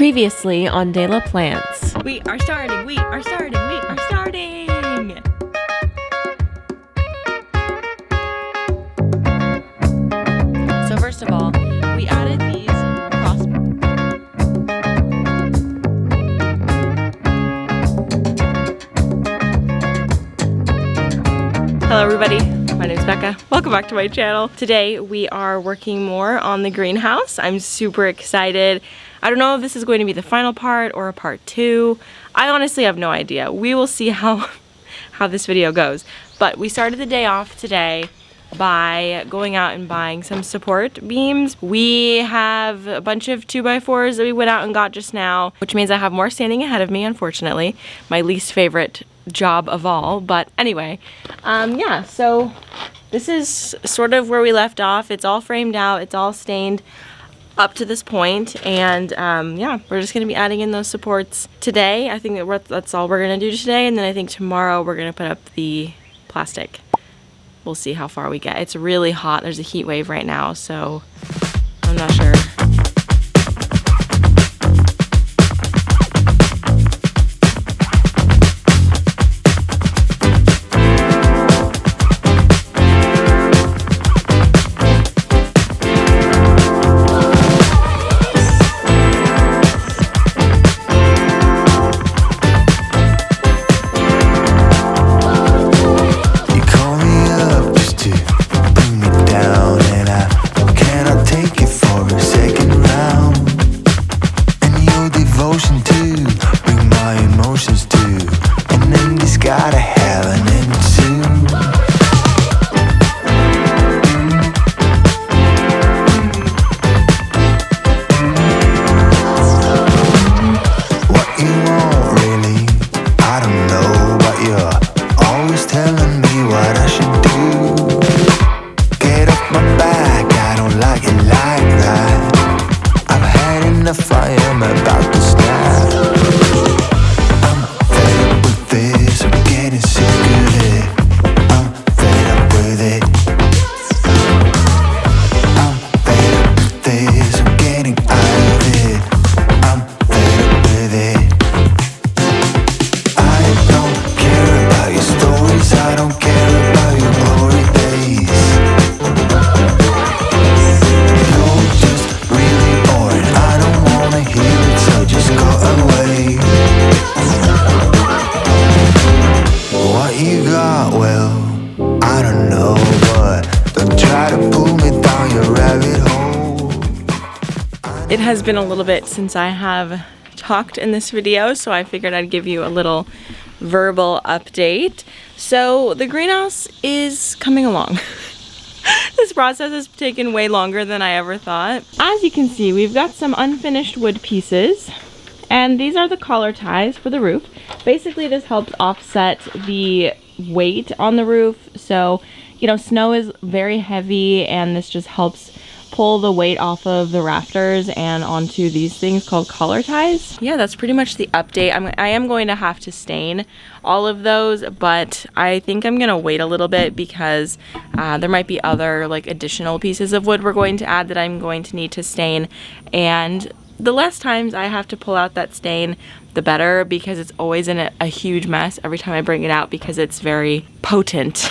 Previously on De La Plants. We are starting. So first of all, we added these cross. Hello everybody, my name is Becca. Welcome back to my channel. Today we are working more on the greenhouse. I'm super excited. I don't know if this is going to be the final part or a part 2. I honestly have no idea. We will see how this video goes. But we started the day off today by going out and buying some support beams. We have a bunch of 2x4s that we went out and got just now, which means I have more standing ahead of me, unfortunately. My least favorite job of all. But anyway, yeah, so this is sort of where we left off. It's all framed out, it's all stained up to this point, and yeah, we're just going to be adding in those supports today. I think that's all we're going to do today, and then I think tomorrow we're going to put up the plastic. We'll see how far we get. It's really hot. There's a heat wave right now, so I'm not sure. It has been a little bit since I have talked in this video, so I figured I'd give you a little verbal update. So the greenhouse is coming along. This process has taken way longer than I ever thought. As you can see, we've got some unfinished wood pieces, and these are the collar ties for the roof. Basically, this helps offset the weight on the roof. So, you know, snow is very heavy, and this just helps pull the weight off of the rafters and onto these things called collar ties. Yeah, that's pretty much the update. I am going to have to stain all of those, but I think I'm gonna wait a little bit because there might be other like additional pieces of wood we're going to add that I'm going to need to stain, and the less times I have to pull out that stain, the better, because it's always in a huge mess every time I bring it out because it's very potent.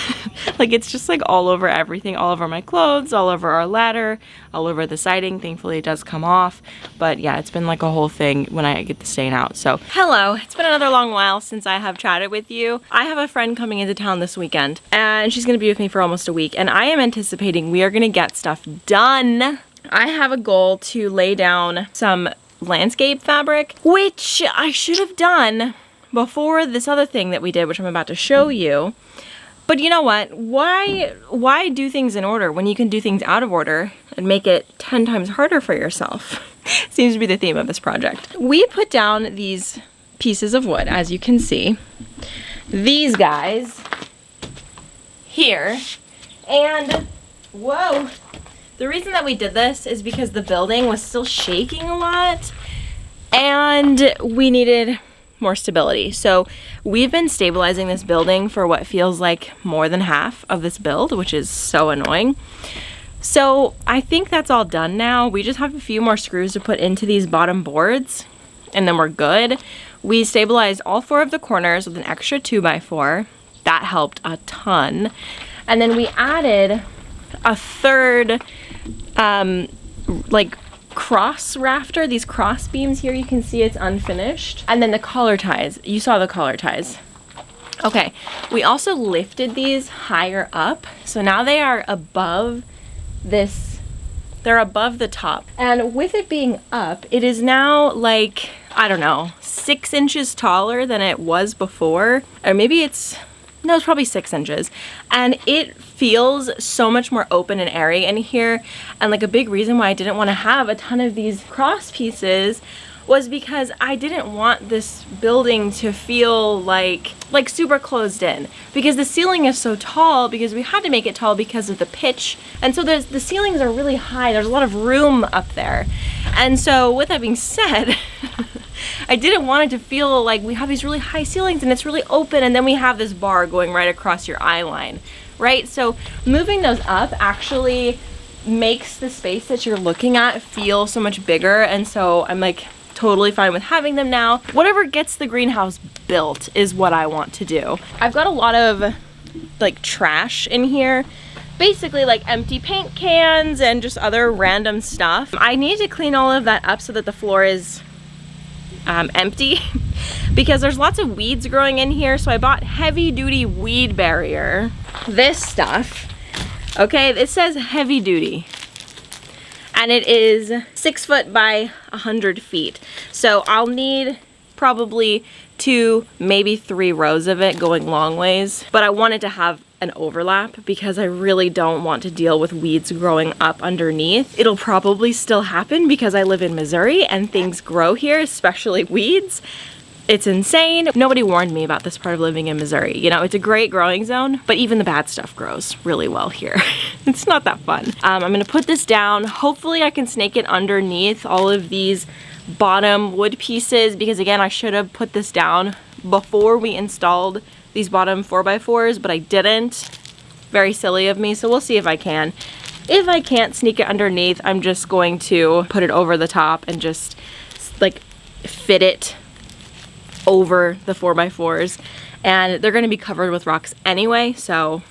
Like, it's just like all over everything, all over my clothes, all over our ladder, all over the siding. Thankfully it does come off, but yeah, it's been like a whole thing when I get the stain out. So hello, it's been another long while since I have chatted with you. I have a friend coming into town this weekend, and she's gonna be with me for almost a week, and I am anticipating we are gonna get stuff done. I have a goal to lay down some landscape fabric, which I should have done before this other thing that we did, which I'm about to show you. But you know what? Why do things in order when you can do things out of order and make it 10 times harder for yourself? Seems to be the theme of this project. We put down these pieces of wood, as you can see. These guys here, and whoa. The reason that we did this is because the building was still shaking a lot and we needed more stability. So we've been stabilizing this building for what feels like more than half of this build, which is so annoying. So I think that's all done now. We just have a few more screws to put into these bottom boards and then we're good. We stabilized all 4 of the corners with an extra 2x4. That helped a ton. And then we added a third like cross rafter, these cross beams here. You can see it's unfinished. And then the collar ties. You saw the collar ties. Okay, we also lifted these higher up. So now they are above this, they're above the top. And with it being up, it is now like, I don't know, 6 inches taller than it was before. Or maybe it's probably 6 inches. And it feels so much more open and airy in here. And like a big reason why I didn't want to have a ton of these cross pieces was because I didn't want this building to feel like super closed in, because the ceiling is so tall, because we had to make it tall because of the pitch. And so the ceilings are really high. There's a lot of room up there. And so with that being said, I didn't want it to feel like we have these really high ceilings and it's really open, and then we have this bar going right across your eye line, right? So moving those up actually makes the space that you're looking at feel so much bigger. And so I'm like totally fine with having them now. Whatever gets the greenhouse built is what I want to do. I've got a lot of like trash in here, basically like empty paint cans and just other random stuff. I need to clean all of that up so that the floor is empty because there's lots of weeds growing in here. So I bought heavy duty weed barrier. This stuff, okay, it says heavy duty, and it is 6 foot by 100 feet. So I'll need probably 2, maybe 3 rows of it going long ways, but I wanted to have an overlap because I really don't want to deal with weeds growing up underneath. It'll probably still happen because I live in Missouri and things grow here, especially weeds. It's insane. Nobody warned me about this part of living in Missouri. You know, it's a great growing zone, but even the bad stuff grows really well here. It's not that fun. I'm gonna put this down. Hopefully I can snake it underneath all of these bottom wood pieces, because again, I should have put this down before we installed these bottom 4x4s, but I didn't. Very silly of me, so we'll see if I can. If I can't sneak it underneath, I'm just going to put it over the top and just like fit it over the 4x4s, and they're going to be covered with rocks anyway, so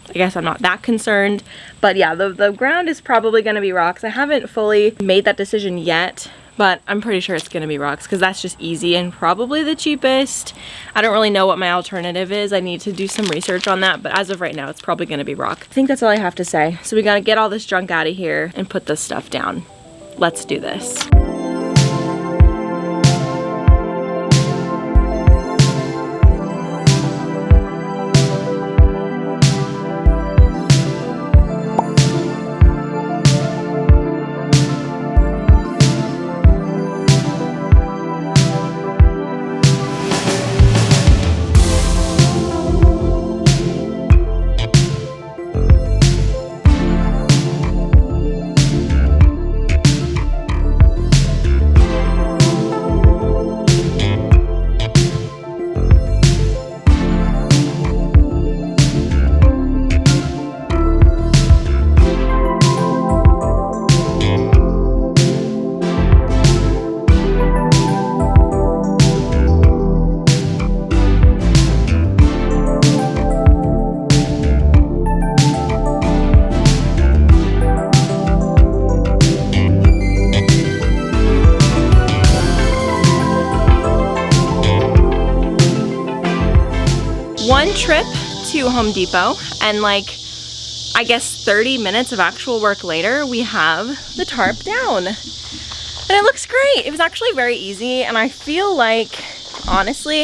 I guess I'm not that concerned. But yeah, the ground is probably going to be rocks. I haven't fully made that decision yet, but I'm pretty sure it's going to be rocks because that's just easy and probably the cheapest. I don't really know what my alternative is. I need to do some research on that, but as of right now, it's probably going to be rock. I think that's all I have to say. So we got to get all this junk out of here and put this stuff down. Let's do this. One trip to Home Depot and like, I guess 30 minutes of actual work later, we have the tarp down. And it looks great. It was actually very easy, and I feel like, honestly,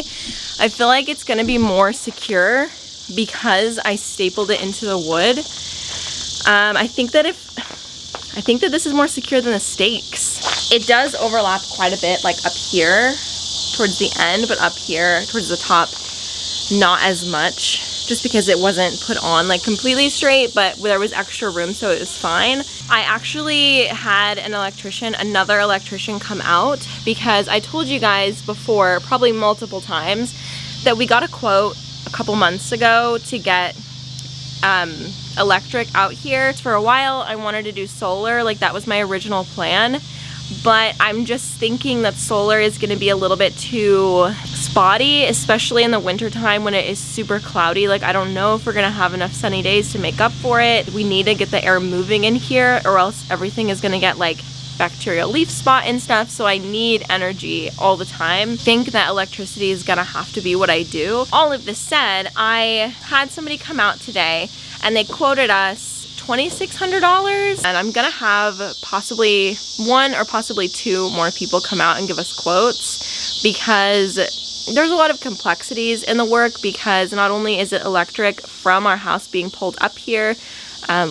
I feel like it's gonna be more secure because I stapled it into the wood. I think that this is more secure than the stakes. It does overlap quite a bit, like up here towards the end, but up here towards the top, not as much, just because it wasn't put on like completely straight, but there was extra room, so it was fine. I actually had another electrician come out, because I told you guys before, probably multiple times, that we got a quote a couple months ago to get electric out here. For a while I wanted to do solar, like that was my original plan, but I'm just thinking that solar is going to be a little bit too spotty, especially in the wintertime when it is super cloudy. Like, I don't know if we're going to have enough sunny days to make up for it. We need to get the air moving in here, or else everything is going to get like bacterial leaf spot and stuff. So I need energy all the time. I think that electricity is gonna have to be what I do. All of this said, I had somebody come out today and they quoted us $2,600, and I'm gonna have possibly one or possibly two more people come out and give us quotes, because there's a lot of complexities in the work, because not only is it electric from our house being pulled up here,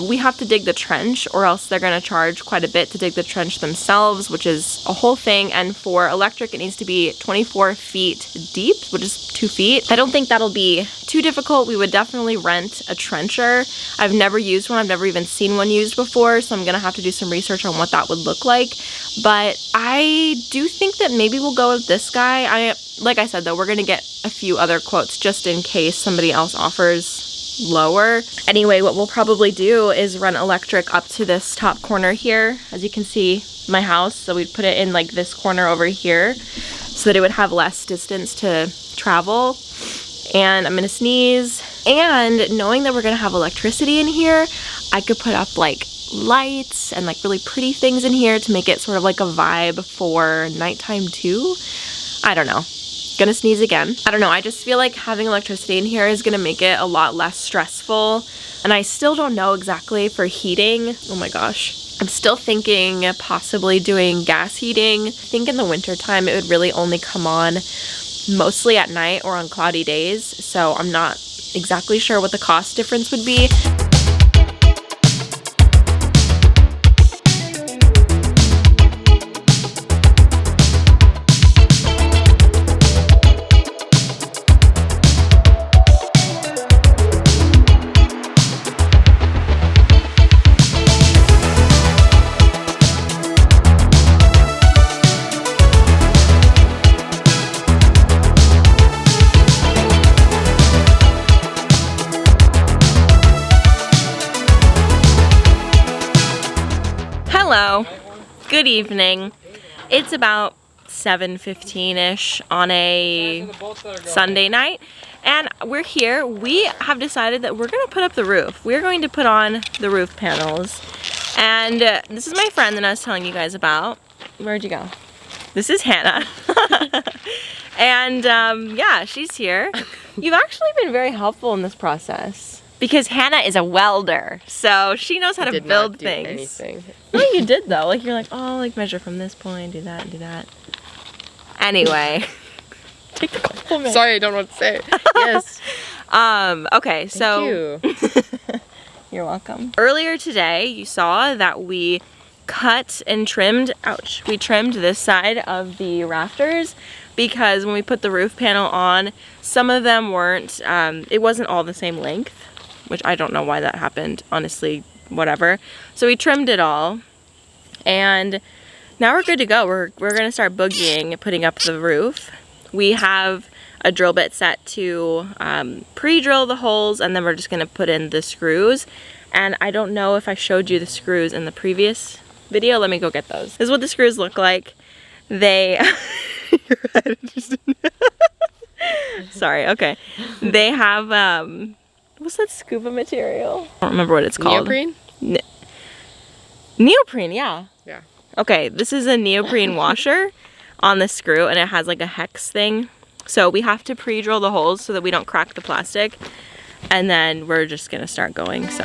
we have to dig the trench, or else they're going to charge quite a bit to dig the trench themselves, which is a whole thing. And for electric, it needs to be 24 feet deep, which is 2 feet. I don't think that'll be too difficult. We would definitely rent a trencher. I've never used one. I've never even seen one used before, so I'm going to have to do some research on what that would look like. But I do think that maybe we'll go with this guy. Like I said, though, we're going to get a few other quotes just in case somebody else offers lower. Anyway, what we'll probably do is run electric up to this top corner here. As you can see, my house, so we'd put it in like this corner over here so that it would have less distance to travel. And I'm gonna sneeze. And knowing that we're gonna have electricity in here, I could put up like lights and like really pretty things in here to make it sort of like a vibe for nighttime too. I don't know. Gonna sneeze again. I don't know, I just feel like having electricity in here is gonna make it a lot less stressful. And I still don't know exactly for heating. Oh my gosh. I'm still thinking possibly doing gas heating. I think in the winter time it would really only come on mostly at night or on cloudy days. So I'm not exactly sure what the cost difference would be. Hello, good evening. It's about 7:15-ish on a Sunday night, and we're here. We have decided that we're going to put up the roof. We're going to put on the roof panels, and this is my friend that I was telling you guys about. Where'd you go? This is Hannah. And yeah, she's here. You've actually been very helpful in this process, because Hannah is a welder, so she knows how to build things. Anything. No, you did though. Like, you're like, oh, like measure from this point, do that, and do that. Anyway, take the compliment. Sorry, I don't know what to say. Yes. Okay, so. Thank you. You're welcome. Earlier today, you saw that we cut and trimmed. Ouch. We trimmed this side of the rafters, because when we put the roof panel on, some of them weren't. It wasn't all the same length, which I don't know why that happened, honestly, whatever. So we trimmed it all, and now we're good to go. We're gonna start boogieing, putting up the roof. We have a drill bit set to pre-drill the holes, and then we're just gonna put in the screws. And I don't know if I showed you the screws in the previous video. Let me go get those. This is what the screws look like. They, sorry, okay. They have, what's that scuba material? I don't remember what it's called. Neoprene? Neoprene, yeah. Yeah. Okay, this is a neoprene washer on the screw, and it has like a hex thing. So we have to pre-drill the holes so that we don't crack the plastic. And then we're just gonna start going, so.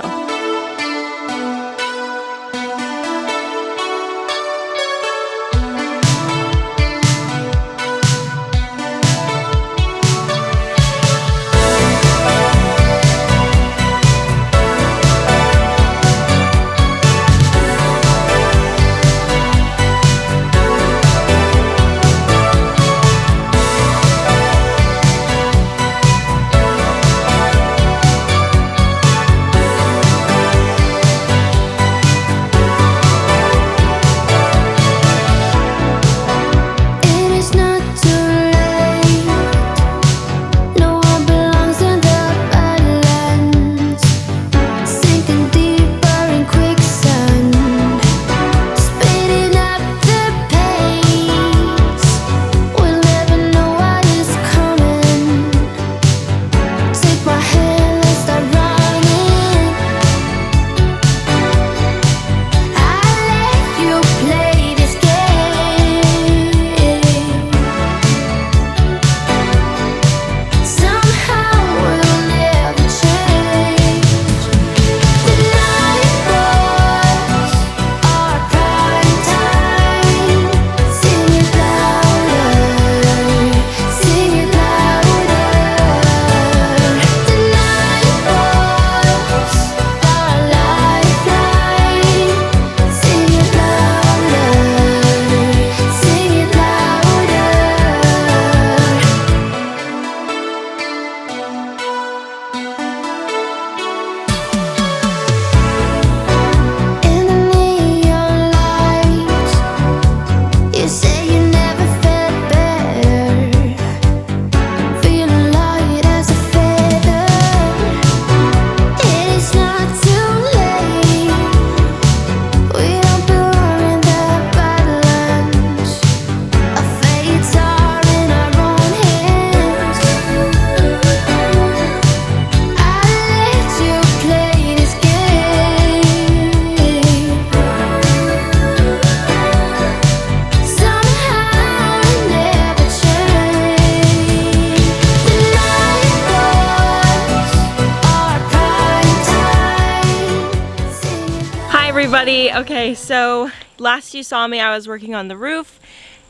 everybody. Okay, so last you saw me, I was working on the roof,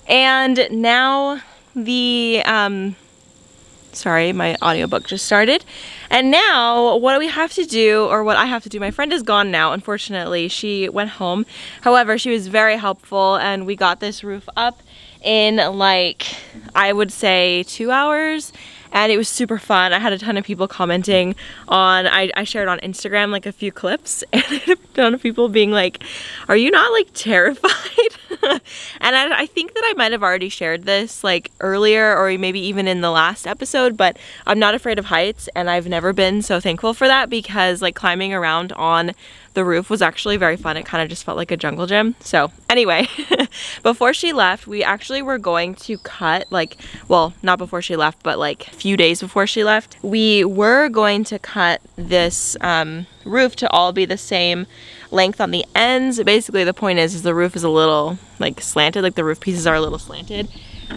and now the, sorry, my audiobook just started. And now what do we have to do, or what I have to do, my friend is gone now, unfortunately. She went home. However, she was very helpful, and we got this roof up in like, I would say 2 hours. And it was super fun. I had a ton of people commenting on, I shared on Instagram like a few clips, and I had a ton of people being like, are you not like terrified? And I think that I might have already shared this like earlier, or maybe even in the last episode, but I'm not afraid of heights, and I've never been so thankful for that, because like climbing around on the roof was actually very fun. It kind of just felt like a jungle gym. So anyway, before she left, we actually were going to cut, like, well, not before she left, but like a few days before she left, we were going to cut this roof to all be the same length on the ends. Basically the point is the roof is a little like slanted, like the roof pieces are a little slanted.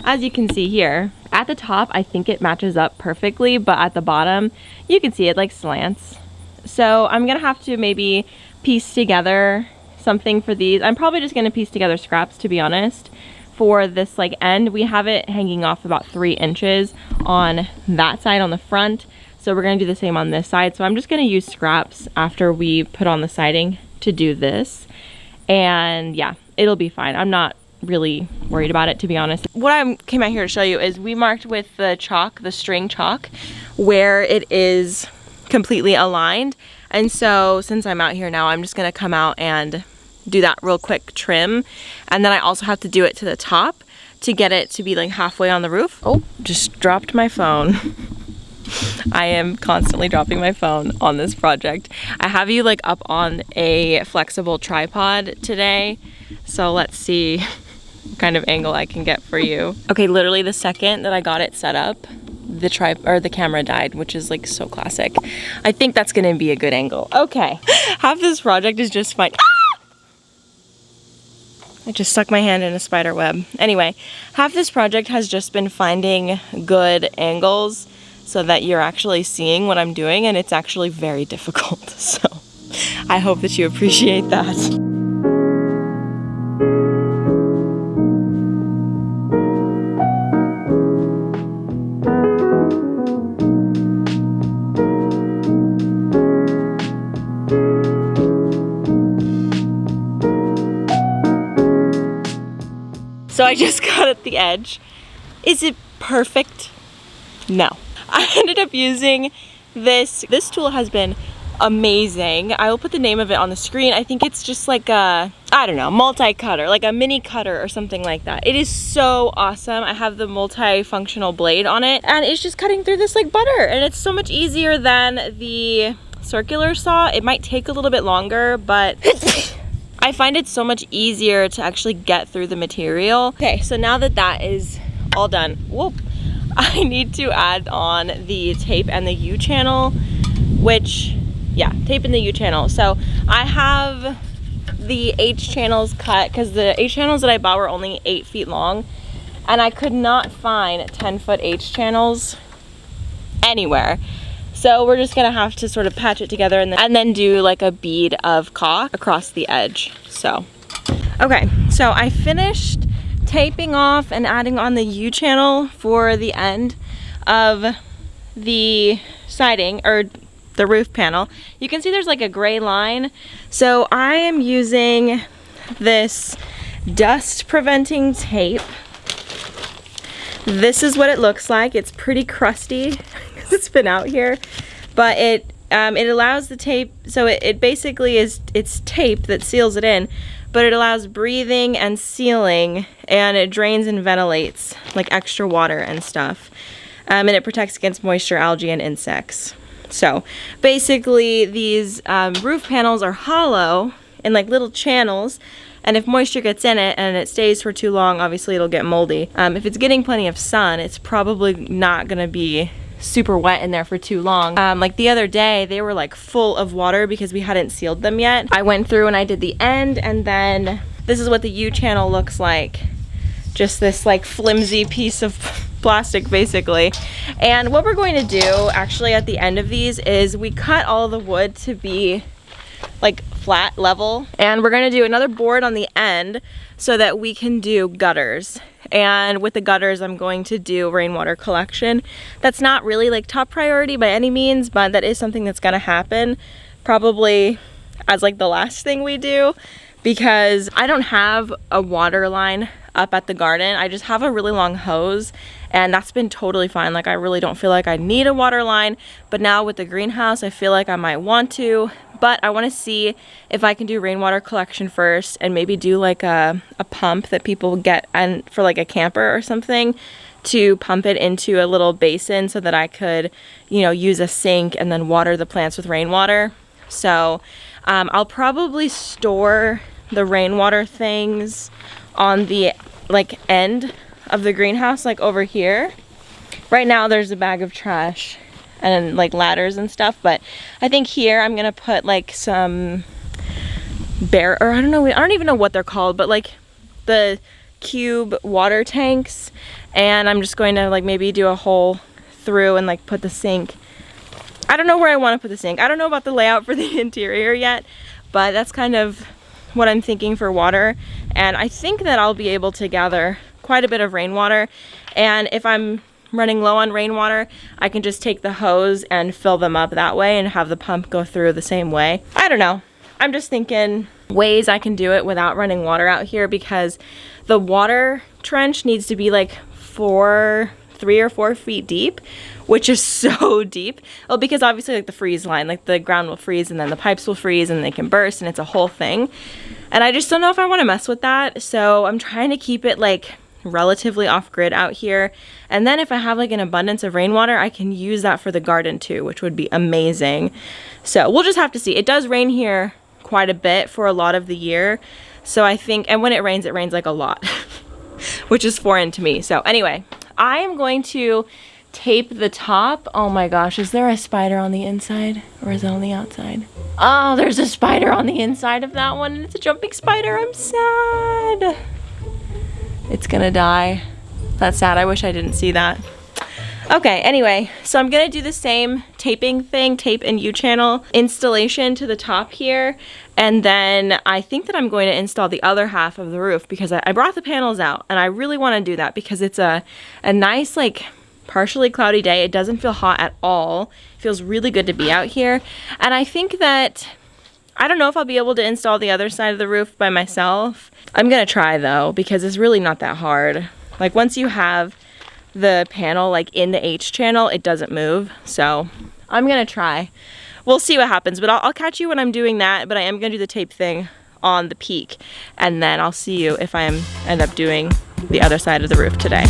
As you can see here, at the top I think it matches up perfectly, but at the bottom you can see it like slants. So I'm gonna have to maybe piece together something for these. I'm probably just gonna piece together scraps, to be honest, for this like end. We have it hanging off about 3 inches on that side on the front, so we're gonna do the same on this side. So I'm just gonna use scraps after we put on the siding to do this, and yeah, it'll be fine. I'm not really worried about it, to be honest. What I came out here to show you is we marked with the chalk, the string chalk, where it is completely aligned. And so since I'm out here now, I'm just gonna come out and do that real quick trim. And then I also have to do it to the top to get it to be like halfway on the roof. Oh, just dropped my phone. I am constantly dropping my phone on this project. I have you like up on a flexible tripod today. So let's see what kind of angle I can get for you. Okay, literally the second that I got it set up, the camera died, which is like so classic. I think that's gonna be a good angle. Okay, half this project is just fine. Ah! I just stuck my hand in a spider web. Anyway, half this project has just been finding good angles so that you're actually seeing what I'm doing, and it's actually very difficult. So I hope that you appreciate that. So I just got at the edge. Is it perfect? No. I ended up using this. This tool has been amazing. I will put the name of it on the screen. I think it's just like a, I don't know, multi-cutter, like a mini cutter or something like that. It is so awesome. I have the multi-functional blade on it, and it's just cutting through this like butter, and it's so much easier than the circular saw. It might take a little bit longer, but I find it so much easier to actually get through the material. Okay, so now that that is all done, whoop, I need to add on the tape and the U-channel, which, yeah, tape and the U-channel. So I have the H-channels cut, because the H-channels that I bought were only 8 feet long, and I could not find 10-foot H-channels anywhere. So we're just gonna have to sort of patch it together and then do like a bead of caulk across the edge. So, okay, so I finished taping off and adding on the U-channel for the end of the siding, or the roof panel. You can see there's like a gray line. So I am using this dust preventing tape. This is what it looks like. It's pretty crusty because it's been out here, but it allows the tape, so it basically it's tape that seals it in, but it allows breathing and sealing, and it drains and ventilates like extra water and stuff, and it protects against moisture, algae, and insects. So basically these roof panels are hollow in like little channels, and if moisture gets in it and it stays for too long, obviously it'll get moldy. If it's getting plenty of sun, it's probably not gonna be super wet in there for too long. Like the other day, they were like full of water because we hadn't sealed them yet. I went through and I did the end, and then this is what the U-channel looks like. Just this like flimsy piece of plastic basically. And what we're going to do actually at the end of these is we cut all the wood to be like flat level. And we're gonna do another board on the end so that we can do gutters. And with the gutters, I'm going to do Rainwater Collection. That's not really like top priority by any means, but that is something that's gonna happen probably as like the last thing we do, because I don't have a water line up at the garden. I just have a really long hose, and that's been totally fine. Like, I really don't feel like I need a water line, but now with the greenhouse, I feel like I might want to. But I want to see if I can do Rainwater Collection first and maybe do like a pump that people get and for like a camper or something, to pump it into a little basin so that I could, you know, use a sink and then water the plants with rainwater. So I'll probably store the rainwater things on the like end of the greenhouse, like over here. Right now there's a bag of trash and like ladders and stuff, but I think here I'm gonna put like some or I don't even know what they're called, but like the cube water tanks, and I'm just going to like maybe do a hole through and like put the sink. I don't know where I want to put the sink. I don't know about the layout for the interior yet, but that's kind of what I'm thinking for water. And I think that I'll be able to gather quite a bit of rainwater, and if I'm running low on rainwater, I can just take the hose and fill them up that way and have the pump go through the same way. I don't know. I'm just thinking ways I can do it without running water out here, because the water trench needs to be like 3 or 4 feet deep, which is so deep. Well, because obviously like the freeze line, like the ground will freeze and then the pipes will freeze and they can burst, and it's a whole thing. And I just don't know if I want to mess with that. So I'm trying to keep it like relatively off grid out here. And then if I have like an abundance of rainwater, I can use that for the garden too, which would be amazing. So we'll just have to see. It does rain here quite a bit for a lot of the year. So I think, and when it rains like a lot, which is foreign to me. So anyway, I am going to tape the top. Oh my gosh, is there a spider on the inside or is it on the outside? Oh, there's a spider on the inside of that one, and it's a jumping spider. I'm sad. It's gonna die. That's sad. I wish I didn't see that. Okay, anyway, so I'm gonna do the same taping thing, tape and U-channel installation to the top here, and then I think that I'm going to install the other half of the roof, because I brought the panels out, and I really want to do that because it's a nice, like, partially cloudy day. It doesn't feel hot at all. It feels really good to be out here, and I think that, I don't know if I'll be able to install the other side of the roof by myself. I'm gonna try though, because it's really not that hard. Like, once you have the panel like in the H channel, it doesn't move. So I'm gonna try. We'll see what happens, but I'll catch you when I'm doing that. But I am gonna do the tape thing on the peak, and then I'll see you if I end up doing the other side of the roof today.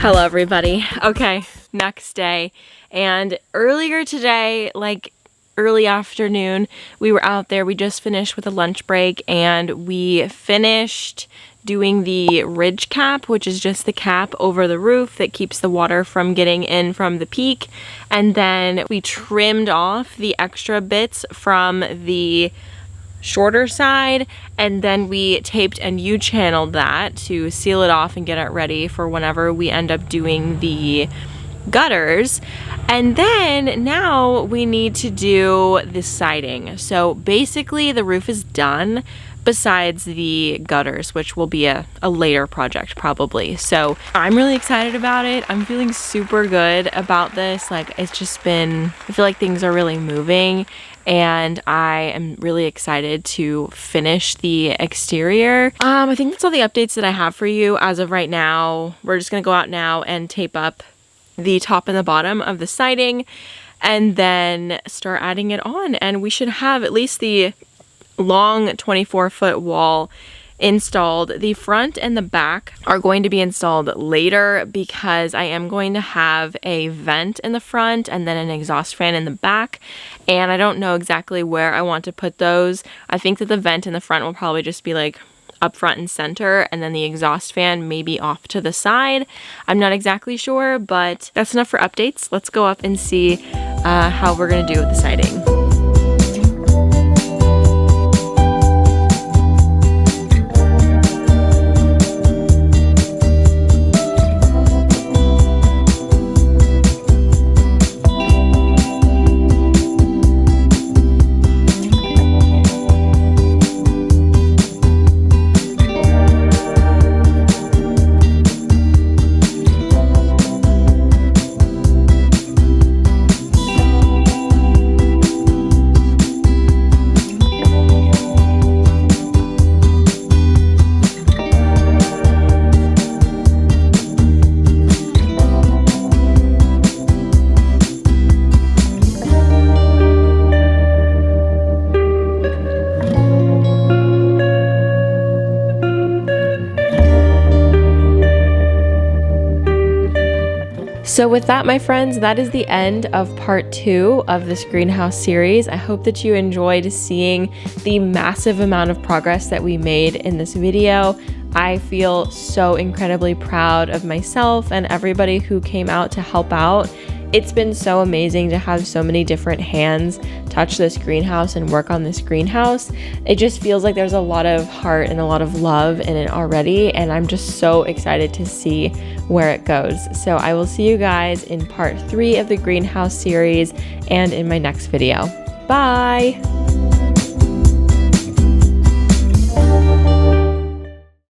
Hello everybody. Okay, next day. And earlier today, like early afternoon, we were out there. We just finished with a lunch break and we finished doing the ridge cap, which is just the cap over the roof that keeps the water from getting in from the peak. And then we trimmed off the extra bits from the shorter side, and then we taped and U-channeled that to seal it off and get it ready for whenever we end up doing the gutters. And then now we need to do the siding. So basically the roof is done besides the gutters, which will be a later project probably. So I'm really excited about it. I'm feeling super good about this. Like, it's just been, I feel like things are really moving and I am really excited to finish the exterior. I think that's all the updates that I have for you as of right now. We're just gonna go out now and tape up the top and the bottom of the siding and then start adding it on, and we should have at least the long 24-foot wall installed. The front and the back are going to be installed later because I am going to have a vent in the front and then an exhaust fan in the back, and I don't know exactly where I want to put those. I think that the vent in the front will probably just be like up front and center, and then the exhaust fan maybe off to the side. I'm not exactly sure, but that's enough for updates. Let's go up and see how we're gonna do with the siding. So with that, my friends, that is the end of part 2 of this greenhouse series. I hope that you enjoyed seeing the massive amount of progress that we made in this video. I feel so incredibly proud of myself and everybody who came out to help out. It's been so amazing to have so many different hands touch this greenhouse and work on this greenhouse. It just feels like there's a lot of heart and a lot of love in it already, and I'm just so excited to see where it goes. So I will see you guys in part 3 of the greenhouse series and in my next video. Bye!